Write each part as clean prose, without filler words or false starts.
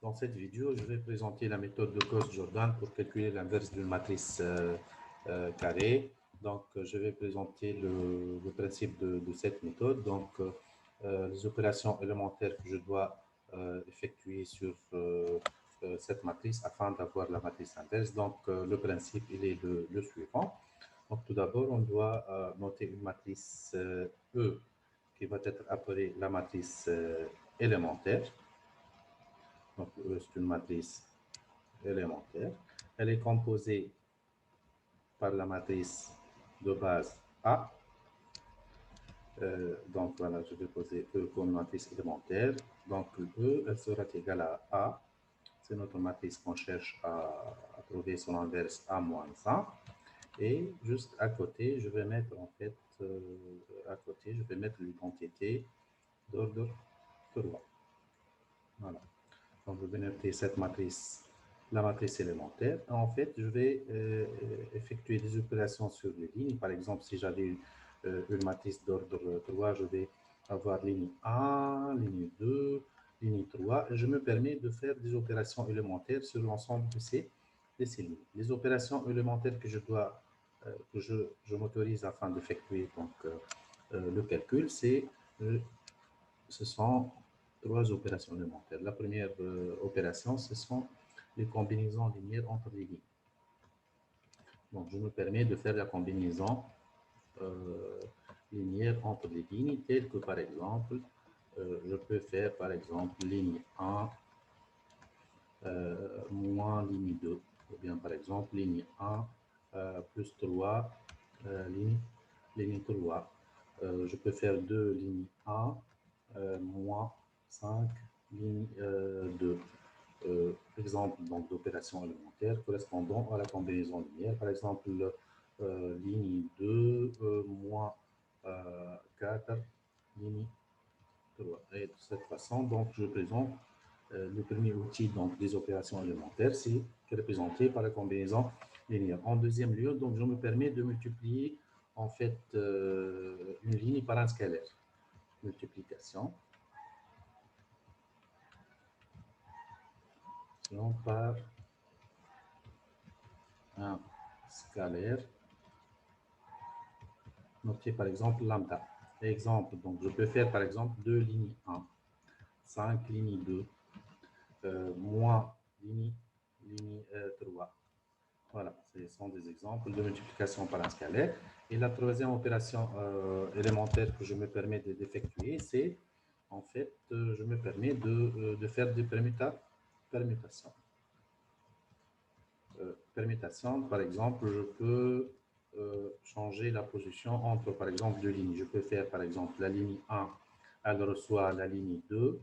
Dans cette vidéo, je vais présenter la méthode de Gauss-Jordan pour calculer l'inverse d'une matrice carrée. Donc, je vais présenter le principe de cette méthode. Donc, les opérations élémentaires que je dois effectuer sur cette matrice afin d'avoir la matrice inverse. Donc, le principe, il est le suivant. Donc, tout d'abord, on doit noter une matrice E qui va être appelée la matrice élémentaire. Donc, c'est une matrice élémentaire. Elle est composée par la matrice de base A. Donc, voilà, je vais poser E comme matrice élémentaire. Donc, E, elle sera égale à A. C'est notre matrice qu'on cherche à trouver son inverse A-1. Et juste à côté, je vais mettre en fait, je vais mettre une quantité d'ordre 3. Voilà. Donc, je vais noter cette matrice, la matrice élémentaire. En fait, je vais effectuer des opérations sur les lignes. Par exemple, si j'avais une matrice d'ordre 3, je vais avoir ligne 1, ligne 2, ligne 3. Je me permets de faire des opérations élémentaires sur l'ensemble de ces lignes. Les opérations élémentaires que je m'autorise afin d'effectuer le calcul, ce sont 3 opérations élémentaires. La première opération, ce sont les combinaisons linéaires entre les lignes. Donc, je me permets de faire la combinaison linéaire entre les lignes, telle que par exemple, je peux faire par exemple ligne 1 moins ligne 2, ou bien par exemple ligne 1 plus 3 ligne 3. Je peux faire 2 ligne 1 moins 5 ligne 2. Exemple d'opération élémentaire correspondant à la combinaison linéaire. Par exemple, ligne 2 moins 4 ligne 3. Et de cette façon, donc, je présente le premier outil donc, des opérations élémentaires, c'est représenté par la combinaison linéaire. En deuxième lieu, donc, je me permets de multiplier en fait une ligne par un scalaire. Multiplication par un scalaire noté par exemple lambda. Exemple, donc je peux faire par exemple 2 lignes 1, 5 lignes 2, moins ligne 3. Voilà, ce sont des exemples de multiplication par un scalaire. Et la troisième opération élémentaire que je me permets d'effectuer, c'est en fait, je me permets de faire des permutations. Permutation, par exemple, je peux changer la position entre, par exemple, deux lignes. Je peux faire, par exemple, la ligne 1, elle reçoit la ligne 2,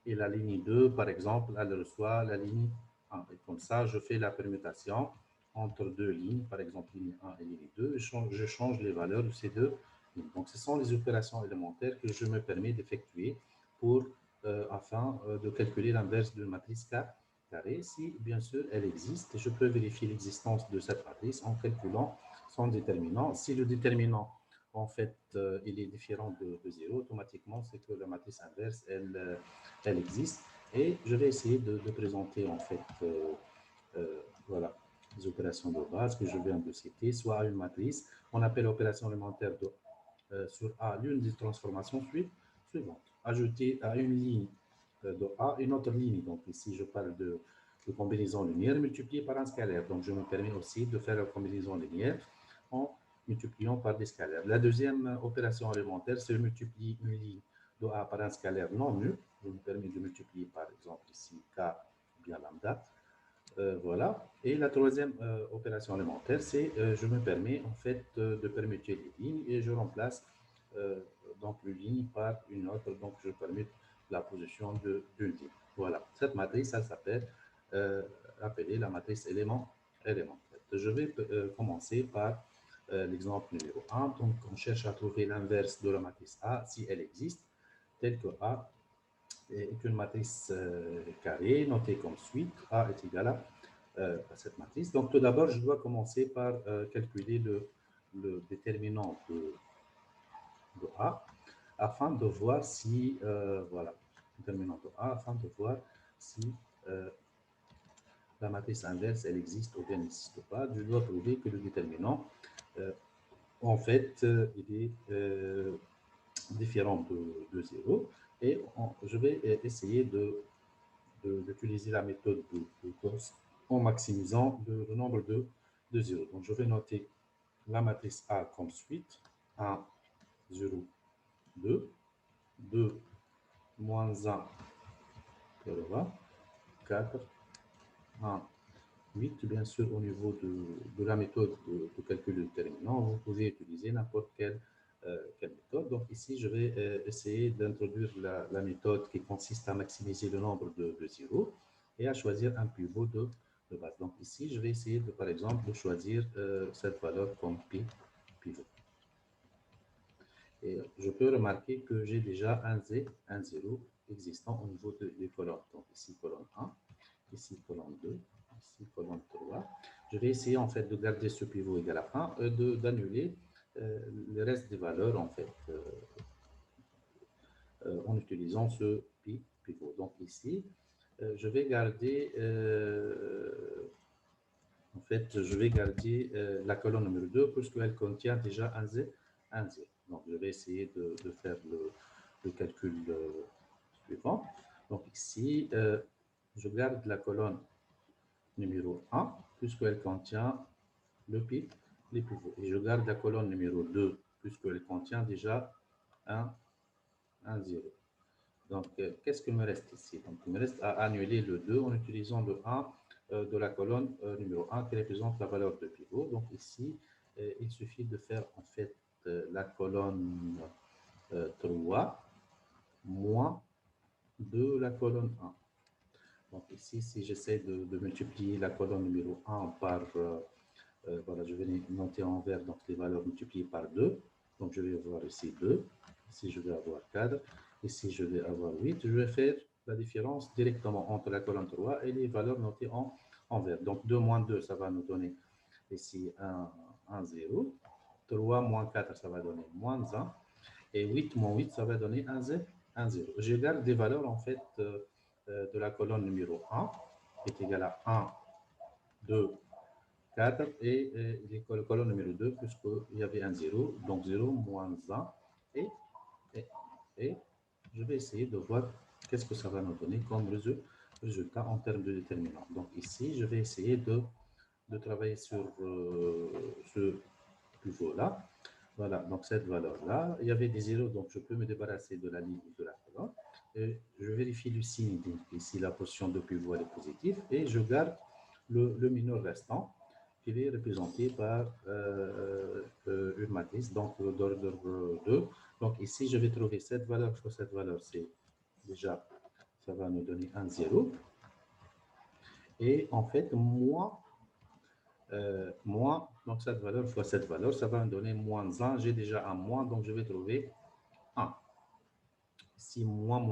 et la ligne 2, par exemple, elle reçoit la ligne 1. Et comme ça, je fais la permutation entre deux lignes, par exemple, ligne 1 et ligne 2, je change les valeurs de ces deux lignes. Donc, ce sont les opérations élémentaires que je me permets d'effectuer afin de calculer l'inverse d'une matrice carré. Si, bien sûr, elle existe, je peux vérifier l'existence de cette matrice en calculant son déterminant. Si le déterminant, en fait, il est différent de 0, automatiquement, c'est que la matrice inverse, elle existe. Et je vais essayer de présenter, en fait, voilà, les opérations de base que je viens de citer, soit une matrice, on appelle l'opération élémentaire sur A l'une des transformations suivantes. Ajouter à une ligne de A une autre ligne. Donc ici, je parle de combinaison linéaire multipliée par un scalaire. Donc je me permets aussi de faire la combinaison linéaire en multipliant par des scalaires. La deuxième opération élémentaire, c'est multiplier une ligne de A par un scalaire non nul. Je me permets de multiplier par exemple ici K ou bien lambda. Voilà. Et la troisième opération élémentaire, c'est je me permets en fait de permuter les lignes et je remplace donc une ligne par une autre. Donc je permets la position d'une ligne. Voilà. Cette matrice, elle s'appelle appelée la matrice élémentaire. Je vais commencer par l'exemple numéro 1. Donc on cherche à trouver l'inverse de la matrice A si elle existe, telle que A est une matrice carrée notée comme suite. A est égal à cette matrice. Donc, tout d'abord, je dois commencer par calculer le déterminant de A afin de voir si, voilà, déterminant de A afin de voir si la matrice inverse, elle existe ou bien n'existe pas. Je dois prouver que le déterminant, en fait, il est différent de 0. Et je vais essayer d'utiliser la méthode de Gauss en maximisant le nombre de 0. Donc, je vais noter la matrice A comme suite. 1, 0, 2, 2, moins 1, 4, 1, 8. Bien sûr, au niveau de la méthode de calcul de déterminant, vous pouvez utiliser n'importe quelle méthode. Donc ici, je vais essayer d'introduire la méthode qui consiste à maximiser le nombre de zéros et à choisir un pivot de base. Donc ici, je vais essayer, par exemple, de choisir cette valeur comme pivot. Et je peux remarquer que j'ai déjà un 0 existant au niveau des colonnes. Donc ici, colonne 1, ici, colonne 2, ici, colonne 3. Je vais essayer en fait de garder ce pivot égal à 1, d'annuler le reste des valeurs en fait en utilisant ce pivot. Donc ici, je vais garder en fait, je vais garder la colonne numéro 2 puisqu'elle contient déjà un 0. Donc, je vais essayer de faire le calcul suivant. Donc, ici, je garde la colonne numéro 1 puisqu'elle contient les pivots. Et je garde la colonne numéro 2 puisqu'elle contient déjà un 0. Donc, qu'est-ce qu'il me reste ici? Donc, il me reste à annuler le 2 en utilisant le 1 de la colonne numéro 1 qui représente la valeur de pivot. Donc, ici, il suffit de faire en fait la colonne 3 moins de la colonne 1. Donc, ici, si j'essaie de multiplier la colonne numéro 1 par, voilà, je vais noter en vert donc les valeurs multipliées par 2. Donc, je vais avoir ici 2. Ici, je vais avoir 4. Ici, je vais avoir 8. Je vais faire la différence directement entre la colonne 3 et les valeurs notées en vert. Donc, 2 moins 2, ça va nous donner ici un 0. 3 moins 4, ça va donner moins 1. Et 8 moins 8, ça va donner un 0. Je garde des valeurs en fait de la colonne numéro 1 qui est égale à 1, 2, 4 et les colonnes numéro 2 puisqu'il y avait un 0, donc 0 moins 1 et je vais essayer de voir qu'est-ce que ça va nous donner comme résultat en termes de déterminant. Donc ici, je vais essayer de travailler sur ce pivot-là. Voilà, donc cette valeur-là, il y avait des zéros, donc je peux me débarrasser de la ligne de la colonne. Et je vérifie le signe, donc ici la position de pivot est positive, et je garde le mineur restant, qui est représenté par une matrice, donc d'ordre 2. Donc ici, je vais trouver cette valeur, fois cette valeur, c'est déjà, ça va nous donner un 0. Et en fait, moins, donc cette valeur fois cette valeur, ça va me donner moins 1. J'ai déjà un moins, donc je vais trouver 1. Ici, moins 1.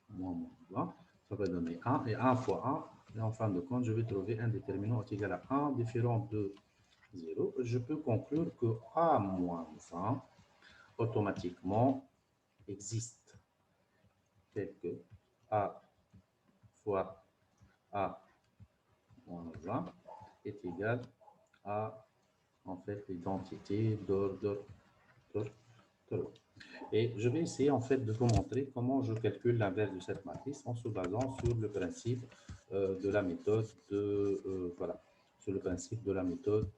Moins 1, ça va donner 1. Et 1 fois 1, et en fin de compte, je vais trouver un déterminant égal à 1 différent de 0. Je peux conclure que A moins 1 automatiquement existe tel que A fois A moins 1 est égal à en fait l'identité d'ordre 3. Et je vais essayer en fait de vous montrer comment je calcule l'inverse de cette matrice en se basant sur le principe de la méthode voilà, sur le principe de la méthode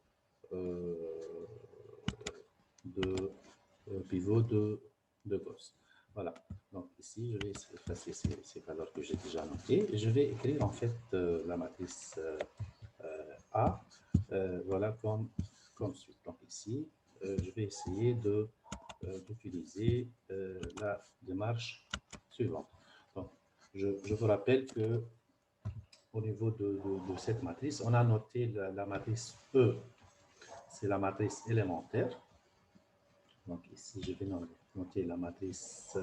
de pivot de Gauss. Voilà. Donc ici, je vais effacer ces valeurs que j'ai déjà notées. Et je vais écrire en fait la matrice A, voilà, comme suite. Donc ici, je vais essayer d'utiliser la démarche suivante. Donc, je vous rappelle que au niveau de cette matrice, on a noté la matrice E, c'est la matrice élémentaire. Donc ici, je vais noter la matrice,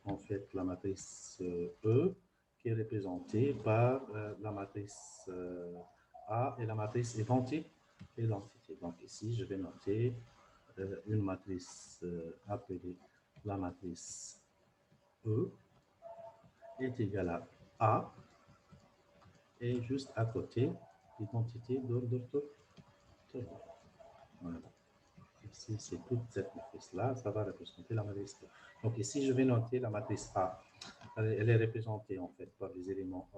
en fait, la matrice E, qui est représentée par la matrice A et la matrice identité. Donc ici, je vais noter une matrice appelée la matrice E est égale à A et juste à côté, l'identité d'ordre total. Voilà. Ici, c'est toute cette matrice-là, ça va représenter la matrice A. Donc ici, je vais noter la matrice A. Elle est représentée en fait par les éléments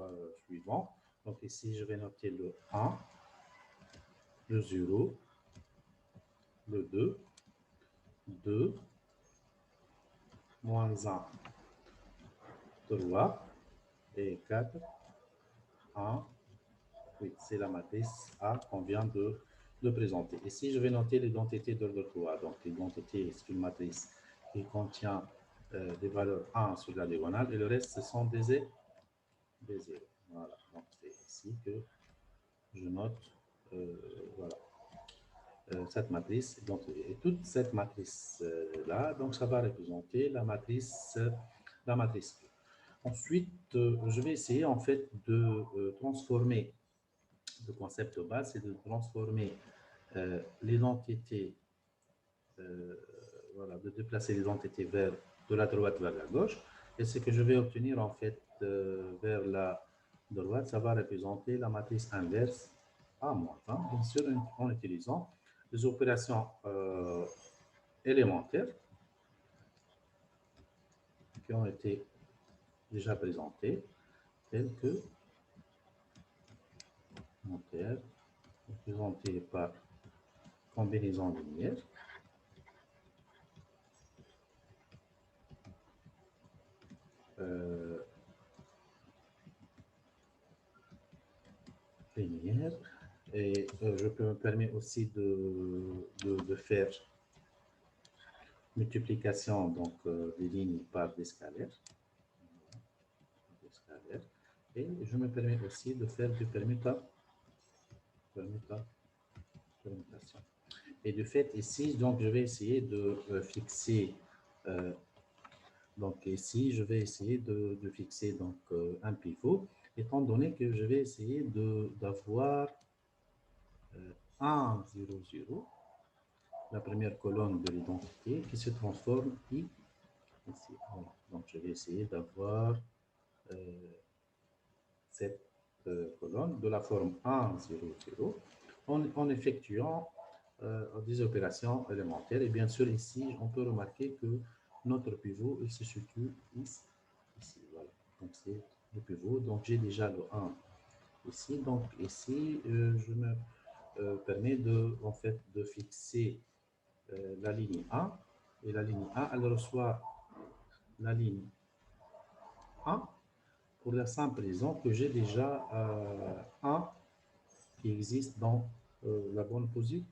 suivants. Donc ici, je vais noter le 1, le 0, le 2, 2, moins 1, 3 et 4, 1, 8. C'est la matrice A qu'on vient de présenter. Ici, je vais noter l'identité d'ordre 3. Donc l'identité, c'est une matrice qui contient des valeurs 1 sur la diagonale et le reste, ce sont des zéros. Voilà, donc c'est ici que je note voilà, cette matrice. Donc, et toute cette matrice-là, donc ça va représenter la matrice E. Ensuite, je vais essayer en fait de transformer le concept de base, c'est de transformer l'identité, voilà, de déplacer l'identité vers de la droite vers la gauche. Et ce que je vais obtenir en fait vers la droite, ça va représenter la matrice inverse A moins 1, bien sûr, en utilisant les opérations élémentaires qui ont été déjà présentées, telles que élémentaires, représentées par combinaison linéaire, linéaire. Et je peux me permettre aussi de faire multiplication donc, des lignes par des scalaires. Et je me permets aussi de faire du permutation. Et de fait, ici, donc, je vais essayer de fixer donc ici, je vais essayer de fixer donc, un pivot, étant donné que je vais essayer d'avoir 1, 0, 0, la première colonne de l'identité qui se transforme ici. Voilà. Donc, je vais essayer d'avoir cette colonne de la forme 1, 0, 0 en effectuant des opérations élémentaires. Et bien sûr, ici, on peut remarquer que notre pivot il se situe ici. Voilà. Donc, c'est le pivot. Donc, j'ai déjà le 1 ici. Donc, ici, je me permets en fait, de fixer la ligne A. Et la ligne A, elle reçoit la ligne 1 pour la simple raison que j'ai déjà 1 qui existe dans la bonne position.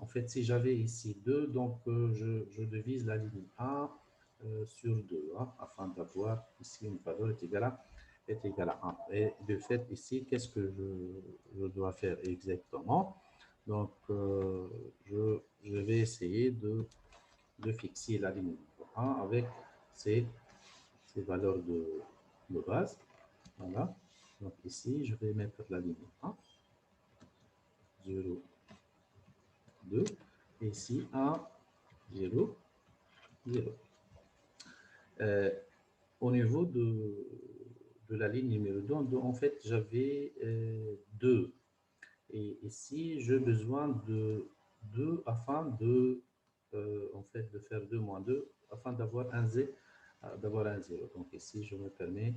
En fait, si j'avais ici 2, donc je divise la ligne 1 sur 2, hein, afin d'avoir ici une valeur est égale à 1. Et de fait, ici, qu'est-ce que je dois faire exactement? Donc, je vais essayer de fixer la ligne 1 avec ces valeurs de base. Voilà. Donc ici, je vais mettre la ligne 1, 0, 2, et ici 1, 0, 0. Au niveau de la ligne numéro 2, en fait, j'avais 2. Et ici, j'ai besoin de 2 afin de, en fait, de faire 2 moins 2, afin d'avoir un 0. Donc ici, je me permets,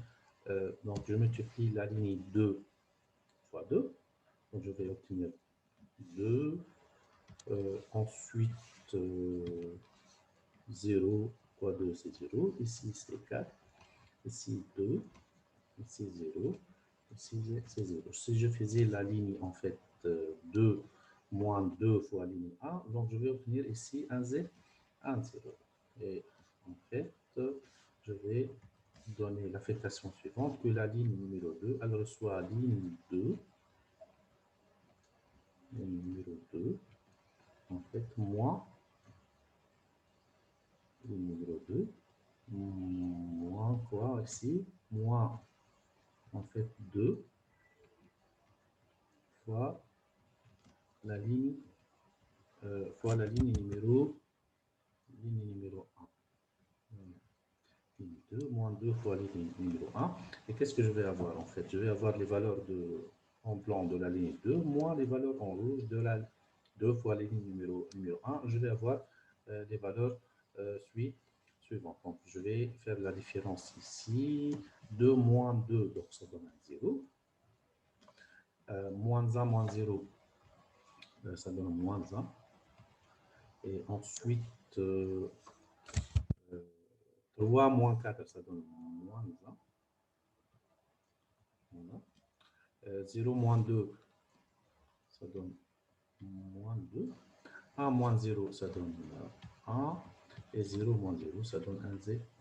donc je multiplie la ligne 2 fois 2. Donc je vais obtenir 2. Ensuite, 0 fois 2, c'est 0. Ici, c'est 4. Ici, 2. Ici, 0. Ici, c'est 0. Si je faisais la ligne, en fait, 2 moins 2 fois ligne 1, donc je vais obtenir ici un 0. Et en fait, je vais donner l'affectation suivante, que la ligne numéro 2, elle reçoit ligne 2, numéro 2, en fait, moins ligne numéro 2, moins quoi ici, moins en fait 2 fois la ligne numéro 1. 2 moins 2 fois la ligne numéro 1. Et qu'est-ce que je vais avoir en fait? Je vais avoir les valeurs en blanc de la ligne 2 moins les valeurs en rouge de la 2 fois la ligne numéro 1. Je vais avoir les valeurs suivantes. Donc, je vais faire la différence ici. 2 moins 2, donc ça donne un 0. Moins 1 moins 0, ça donne moins 1. Et ensuite, 3 moins 4, ça donne moins 1. Voilà. 0 moins 2, ça donne moins 2. 1 moins 0, ça donne 1. Et 0 moins 0, ça donne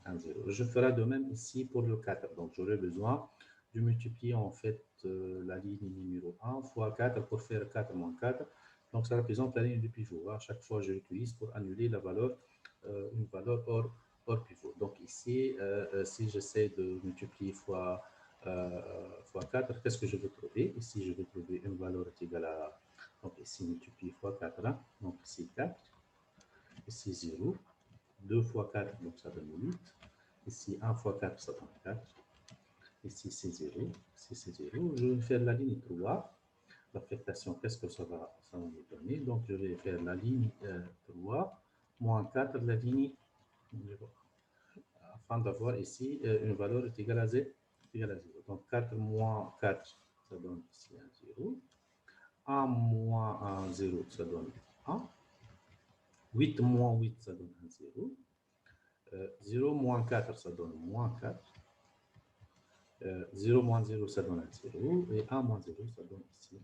1, 0. Je ferai de même ici pour le 4. Donc, j'aurai besoin de multiplier en fait la ligne numéro 1 fois 4 pour faire 4 moins 4. Donc, ça représente la ligne du pivot. À chaque fois, je l'utilise pour annuler la valeur, une valeur hors pivot. Donc, ici, si j'essaie de multiplier fois 4, qu'est-ce que je vais trouver? Ici, je vais trouver une valeur égale à... Donc, ici, multiplier fois 4. Donc, ici, 4. Ici, 0. 2 fois 4, donc ça donne 8. Ici, 1 fois 4, ça donne 4. Ici, c'est 0. Ici, c'est 0. Je vais faire la ligne 3. L'affectation, qu'est-ce que ça va me donner? Donc, je vais faire la ligne 3 moins 4 de la ligne 0. Afin d'avoir ici une valeur égale à 0. Donc, 4 moins 4, ça donne ici un 0. 1 moins 1, 0, ça donne 1. 8 moins 8, ça donne un 0. 0 moins 4, ça donne moins 4. 0 moins 0, ça donne un 0. Et 1 moins 0, ça donne ici.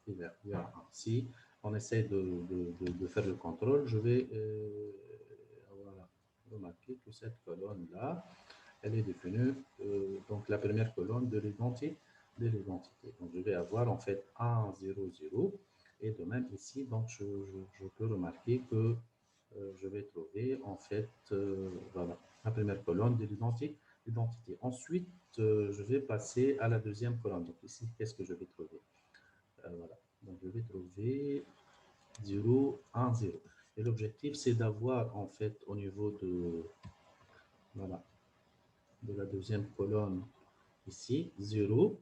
Il y a 1. Si on essaie de faire le contrôle, je vais voilà, remarquer que cette colonne-là, elle est devenue donc la première colonne de l'identité. Donc, je vais avoir en fait 1, 0, 0. Et de même ici, donc je peux remarquer que je vais trouver en fait voilà, la première colonne de l'identité. Ensuite, je vais passer à la deuxième colonne. Donc ici, qu'est-ce que je vais trouver? Voilà. Donc je vais trouver 0, 1, 0. Et l'objectif, c'est d'avoir en fait au niveau voilà, de la deuxième colonne ici, 0,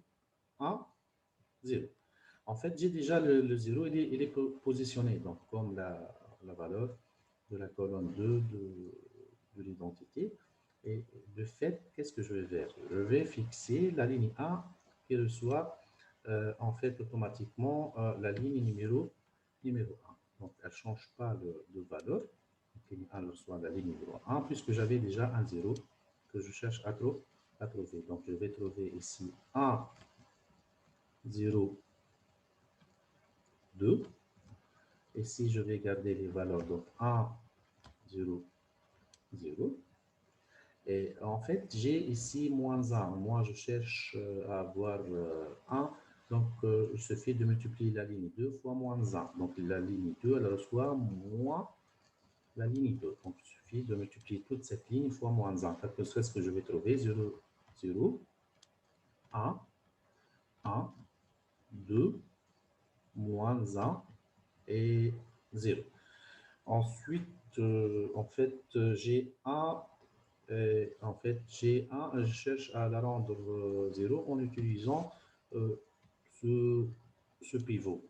1, 0. En fait, j'ai déjà le 0, il est positionné, donc comme la valeur de la colonne 2 de l'identité. Et de fait, qu'est-ce que je vais faire? Je vais fixer la ligne 1 qui reçoit en fait automatiquement la ligne numéro 1. Donc, elle ne change pas de valeur. Donc, ligne 1 reçoit la ligne numéro 1 puisque j'avais déjà un 0 que je cherche à trouver. Donc, je vais trouver ici 1, 0, 2. Et si je vais garder les valeurs, donc 1, 0, 0. Et en fait, j'ai ici moins 1. Moi, je cherche à avoir 1. Donc, il suffit de multiplier la ligne 2 fois moins 1. Donc, la ligne 2, elle reçoit moins la ligne 2. Donc, il suffit de multiplier toute cette ligne fois moins 1. Qu'est-ce que je vais trouver? 0, 0, 1, 1, 2, moins 1 et 0. Ensuite, en fait, j'ai 1. En fait, j'ai 1, je cherche à la rendre 0 en utilisant ce pivot.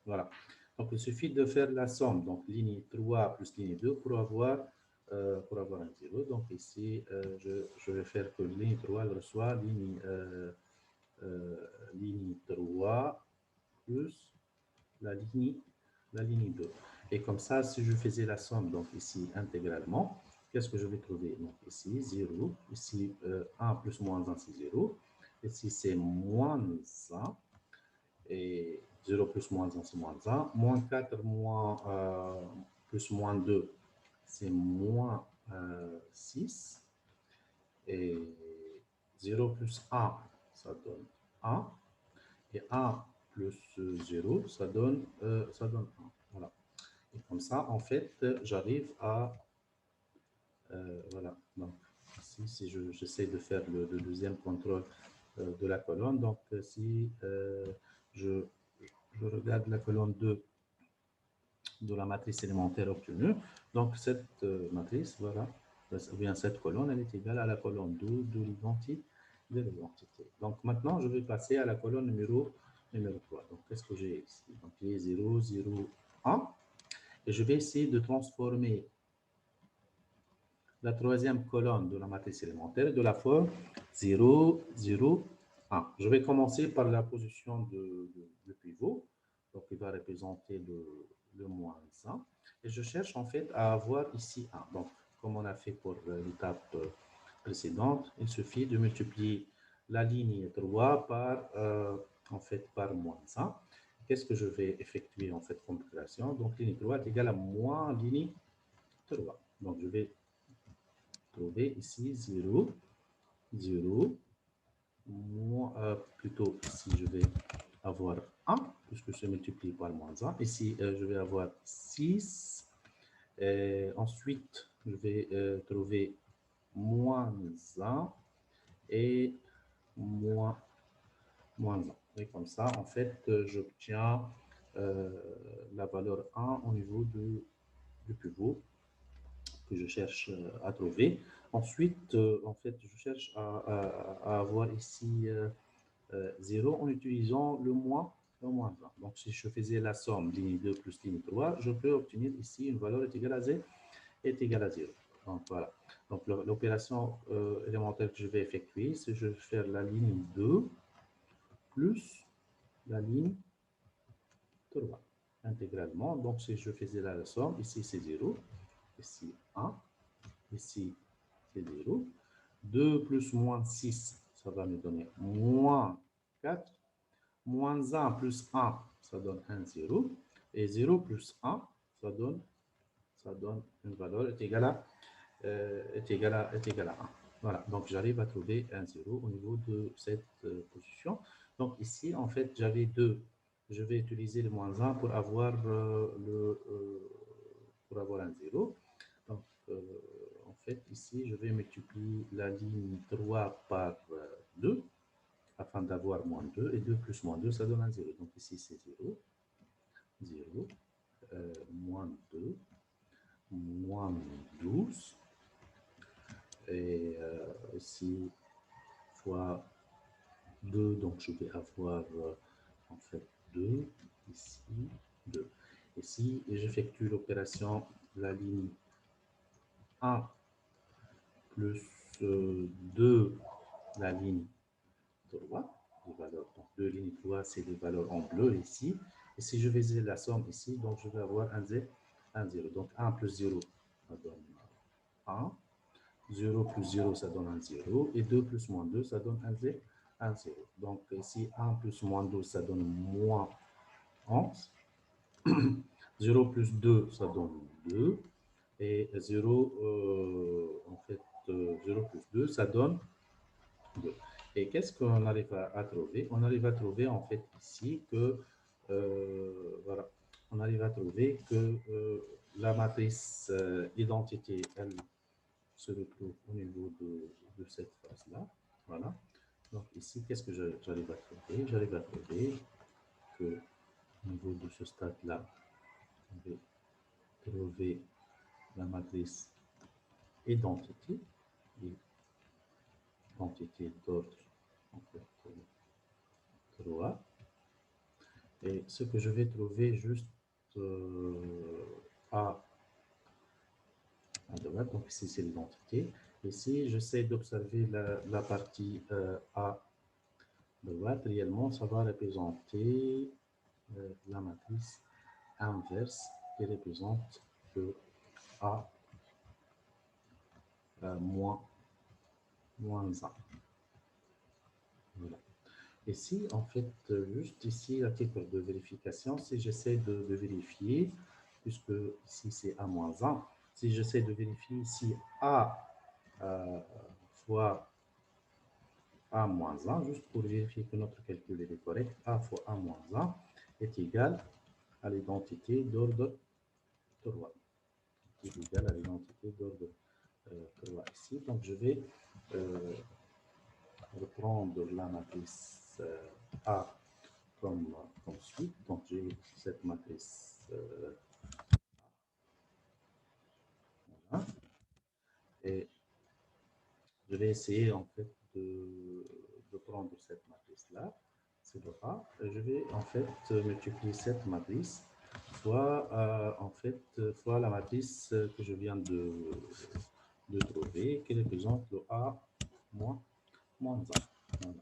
Voilà. Donc, il suffit de faire la somme. Donc, ligne 3 plus ligne 2 pour avoir un 0. Donc, ici, je vais faire que ligne 3 elle reçoit ligne 3 plus la ligne 2. Et comme ça, si je faisais la somme, donc ici, intégralement, qu'est-ce que je vais trouver? Donc ici, 0. Ici, 1 plus moins 1, c'est 0. Ici, c'est moins 1. Et 0 plus moins 1, c'est moins 1. Moins 4 plus moins 2, c'est moins 6. Et 0 plus 1, ça donne 1. Et 1 plus 0, ça donne 1. Voilà. Et comme ça, en fait, j'arrive à... voilà. Donc, ici, si j'essaie de faire le deuxième contrôle de la colonne, donc si je regarde la colonne 2 de la matrice élémentaire obtenue, donc cette matrice, voilà, ou bien cette colonne, elle est égale à la colonne 2 de l'identité. Donc maintenant, je vais passer à la colonne numéro 3. Donc qu'est-ce que j'ai ici? Donc j'ai 0, 0, 1. Et je vais essayer de transformer la troisième colonne de la matrice élémentaire de la forme 0, 0, 1. Je vais commencer par la position de pivot. Donc, il va représenter le moins 1. Et je cherche en fait à avoir ici 1. Donc, comme on a fait pour l'étape précédente, il suffit de multiplier la ligne 3 par, en fait, par moins 1. Qu'est-ce que je vais effectuer en fait comme opération? Donc, ligne 3 est égale à moins ligne 3. Donc, je vais trouver ici 0, 0, plutôt ici je vais avoir 1, puisque je multiplie par moins 1. Ici, je vais avoir 6. Ensuite, je vais trouver moins 1 et moins 1. Et comme ça, en fait, j'obtiens la valeur 1 au niveau du pivot que je cherche à trouver. Ensuite, en fait, je cherche à avoir ici 0 en utilisant le moins 1. Donc, si je faisais la somme ligne 2 plus ligne 3, je peux obtenir ici une valeur est égale à 0. Donc, voilà. Donc, l'opération élémentaire que je vais effectuer, c'est je vais faire la ligne 2 plus la ligne 3 intégralement. Donc, si je faisais la somme, ici c'est 0, ici 1, ici c'est 0. 2 plus moins 6, ça va me donner moins 4. Moins 1 plus 1, ça donne 1, 0. Et 0 plus 1, ça donne une valeur est égale à, est égale à 1. Voilà, donc j'arrive à trouver un 0 au niveau de cette position. Donc ici, en fait, j'avais 2. Je vais utiliser le moins 1 pour avoir, pour avoir un 0. Donc, en fait, ici, je vais multiplier la ligne 3 par 2 afin d'avoir moins 2. Et 2 plus moins 2, ça donne un 0. Donc ici, c'est 0, 0, moins 2, moins 12. Et ici, fois 2, donc je vais avoir en fait 2, ici, 2. Ici, j'effectue l'opération la ligne 1 plus 2, la ligne 3, les valeurs. Donc, 2 lignes 3, c'est les valeurs en bleu ici. Et si je faisais la somme ici, donc je vais avoir un 0. Donc, 1 plus 0, ça donne 1. 0 plus 0, ça donne un 0. Et 2 plus moins 2, ça donne un 0. Donc, ici, 1 plus moins 2, ça donne moins 11. 0 plus 2, ça donne 2. Et 0, en fait, 0 plus 2, ça donne 2. Et qu'est-ce qu'on arrive à trouver? On arrive à trouver, en fait, ici que, voilà, on arrive à trouver que la matrice identité, elle se retrouve au niveau de cette phase-là. Voilà. Donc ici, qu'est-ce que j'arrive à trouver? J'arrive à trouver que au niveau de ce stade-là, on va trouver la matrice identité, identité d'ordre en fait 3. Et ce que je vais trouver juste à droite, donc ici c'est l'identité. Ici, j'essaie d'observer la partie A droite, réellement, ça va représenter la matrice inverse qui représente le A moins 1. Voilà. Ici, en fait, juste ici, à titre de vérification, si j'essaie de vérifier, puisque ici c'est A moins 1, si j'essaie de vérifier ici A fois A moins 1, juste pour vérifier que notre calcul est correct, A fois A moins 1 est égal à l'identité d'ordre 3. Est égal à l'identité d'ordre 3 ici. Donc, je vais reprendre la matrice A comme suite. Donc, j'ai cette matrice. Voilà. Et je vais essayer en fait de prendre cette matrice-là, c'est le A, et je vais en fait multiplier cette matrice fois, fois la matrice que je viens de trouver, qui représente le A moins, moins 1. Voilà.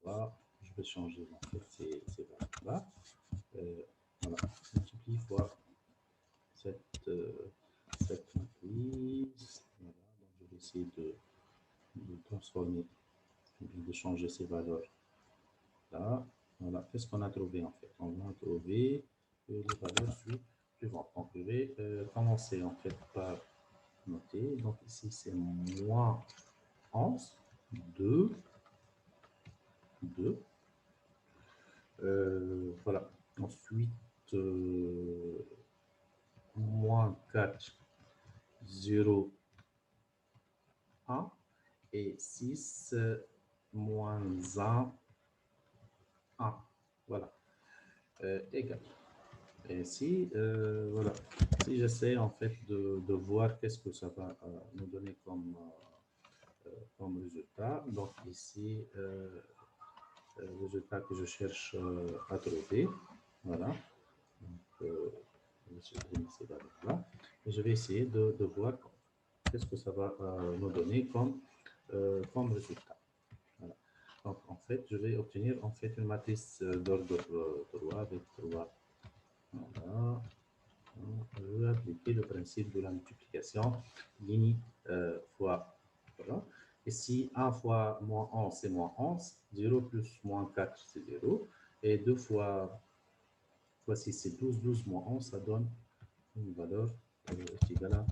Voilà. Je vais changer en fait ces valeurs-là. Voilà, multiplie fois cette matrice. Voilà. Donc, je vais essayer de transformer, de changer ces valeurs là. Voilà, qu'est-ce qu'on a trouvé en fait? On a trouvé les valeurs suivantes. Donc, je vais commencer en fait par noter. Donc, ici, c'est moins 11, 2, 2. Voilà. Ensuite, moins 4, 0, 1. Et 6, moins 1, 1. Voilà. Égal. Et si, voilà, si j'essaie en fait de voir qu'est-ce que ça va nous donner comme résultat. Donc ici, le résultat que je cherche à trouver. Voilà. Donc, je vais supprimer ces valeurs-là. Et je vais essayer de voir qu'est-ce que ça va nous donner comme résultat. Voilà. Donc en fait, je vais obtenir en fait une matrice d'ordre 3 avec 3. Voilà. Je vais appliquer le principe de la multiplication ligne fois. Voilà. Ici, 1 fois moins 11, c'est moins 11. 0 plus moins 4, c'est 0. Et 2 fois 6, c'est 12. 12 moins 11, ça donne une valeur égale à 1.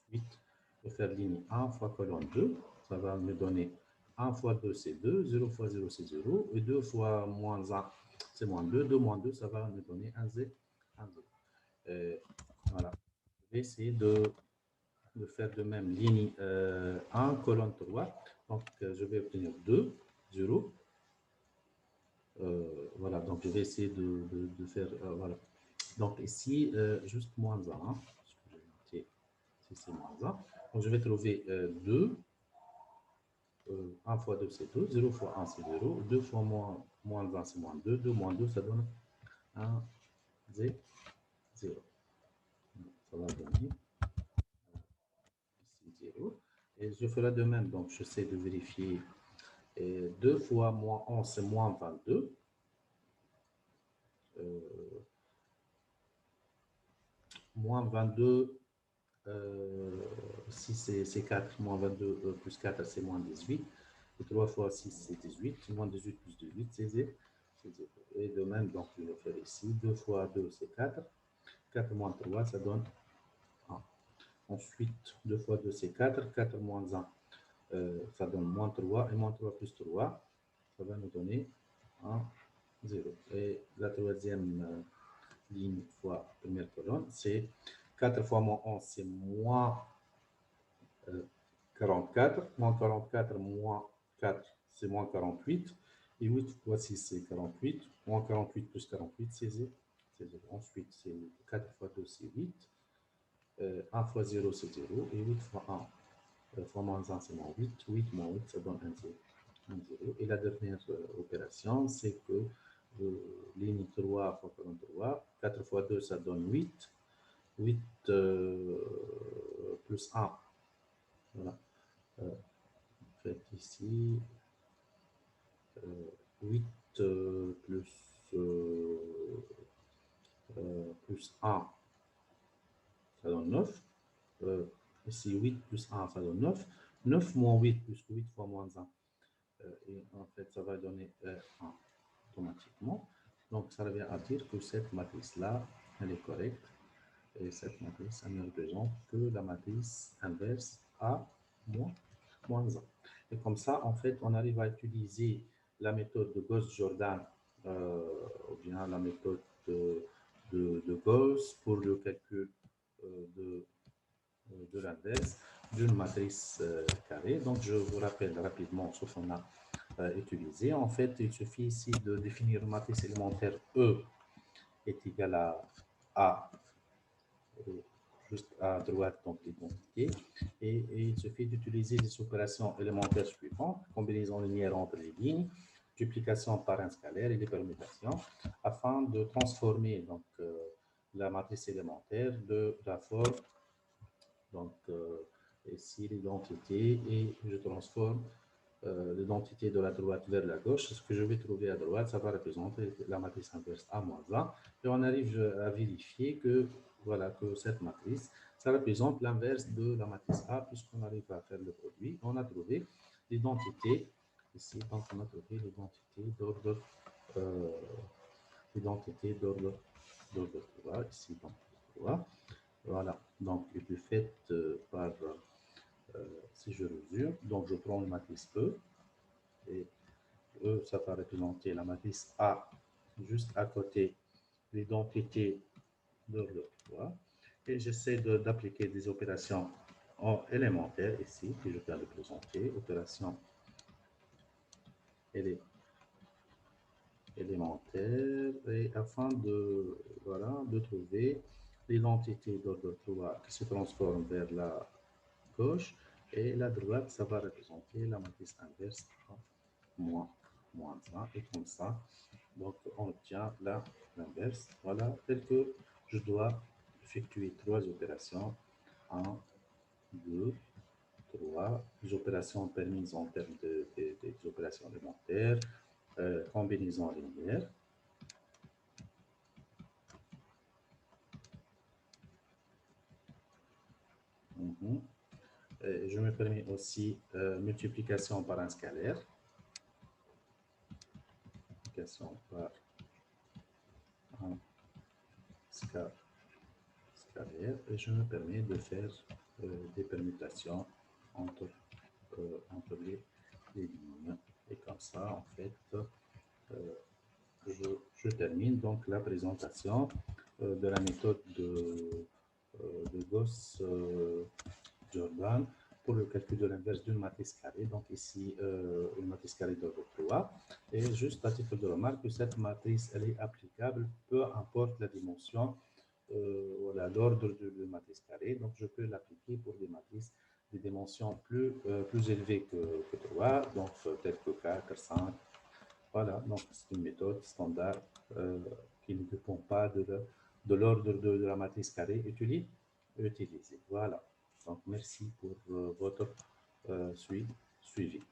Ensuite, je vais faire ligne 1 fois colonne 2. Ça va me donner 1 fois 2, c'est 2. 0 fois 0, c'est 0. Et 2 fois moins 1, c'est moins 2. 2 moins 2, ça va me donner 1, 0. 1, 0. Voilà. Je vais essayer de faire de même. Ligne 1, colonne 3. Donc, je vais obtenir 2, 0. Voilà, donc je vais essayer de faire. Voilà. Donc, ici, juste moins 1. Hein, parce que j'ai noté si c'est moins 1. Donc, je vais trouver 2. 1 fois 2, c'est 2. 0 fois 1, c'est 0. 2 fois moins 1, c'est moins 2. 2 moins 2, ça donne 1, 0. Ça va donner ici 0. Et je ferai de même. Donc, j'essaie de vérifier. Et 2 fois moins 11, c'est moins 22. Moins 22, si c'est 4, moins 22 plus 4, c'est moins 18. Et 3 fois 6, c'est 18. Moins 18 plus 18, c'est 0. Et de même, donc, je vais faire ici. 2 fois 2, c'est 4. 4 moins 3, ça donne 1. Ensuite, 2 fois 2, c'est 4. 4 moins 1, ça donne moins 3. Et moins 3 plus 3, ça va nous donner 1, 0. Et la troisième ligne fois première colonne, c'est 4 fois moins 11, c'est moins 44. Moins 44, moins 4, c'est moins 48. Et 8 fois 6, c'est 48. Moins 48 plus 48, c'est 0. Ensuite, c'est 4 fois 2, c'est 8. 1 fois 0, c'est 0. Et 8 fois 1, fois moins 1, c'est moins 8. 8 moins 8, ça donne 1, 0. 1, 0. Et la dernière opération, c'est que ligne 3 fois colonne 3. 4 fois 2, ça donne 8. 8 plus 1. Voilà. En fait, ici, 8 plus 1, ça donne 9. Ici, 8 plus 1, ça donne 9. 9 moins 8, plus 8 fois moins 1. Et en fait, ça va donner 1 automatiquement. Donc, ça revient à dire que cette matrice-là, elle est correcte. Et cette matrice, elle ne représente que la matrice inverse A moins 1. Et comme ça, en fait, on arrive à utiliser la méthode de Gauss-Jordan ou bien la méthode de Gauss pour le calcul de l'inverse d'une matrice carrée. Donc, je vous rappelle rapidement ce qu'on a utilisé. En fait, il suffit ici de définir une matrice élémentaire E est égale à A. Et juste à droite, donc l'identité, et il suffit d'utiliser les opérations élémentaires suivantes, combinaison linéaire entre les lignes, duplication par un scalaire et les permutations, afin de transformer donc, la matrice élémentaire de la forme, donc ici l'identité, et je transforme l'identité de la droite vers la gauche. Ce que je vais trouver à droite, ça va représenter la matrice inverse A-1. Et on arrive à vérifier que, voilà, que cette matrice, ça représente l'inverse de la matrice A, puisqu'on arrive à faire le produit. On a trouvé l'identité, ici, donc on a trouvé l'identité d'ordre 3, ici, donc 3. Voilà, donc il est fait par, si je résume, donc je prends une matrice E, et E, ça va représenter la matrice A juste à côté l'identité d'ordre 3. Et j'essaie d'appliquer des opérations en élémentaire ici, que je viens de présenter, opération élémentaire, et afin de, voilà, de trouver l'identité d'ordre 3 qui se transforme vers la gauche, et la droite, ça va représenter la matrice inverse moins 1, et comme ça, donc on obtient l'inverse, voilà, tel que je dois effectuer 3 opérations, 1, 2, 3, les opérations permises en termes des opérations élémentaires, combinaison linéaire. Je me permets aussi multiplication par un scalaire. Multiplication par un scalaire. Et je me permets de faire des permutations entre les lignes. Et comme ça, en fait, je termine donc la présentation de la méthode de Gauss-Jordan pour le calcul de l'inverse d'une matrice carrée. Donc ici, une matrice carrée d'ordre 3. Et juste à titre de remarque, que cette matrice, elle est applicable, peu importe la dimension, voilà, l'ordre de matrice carrée. Donc je peux l'appliquer pour des matrices des dimensions plus élevées que 3, donc peut-être que 4, 5. Voilà, donc c'est une méthode standard qui ne dépend pas de l'ordre de la matrice carrée utilisée. Voilà, donc merci pour votre suivi.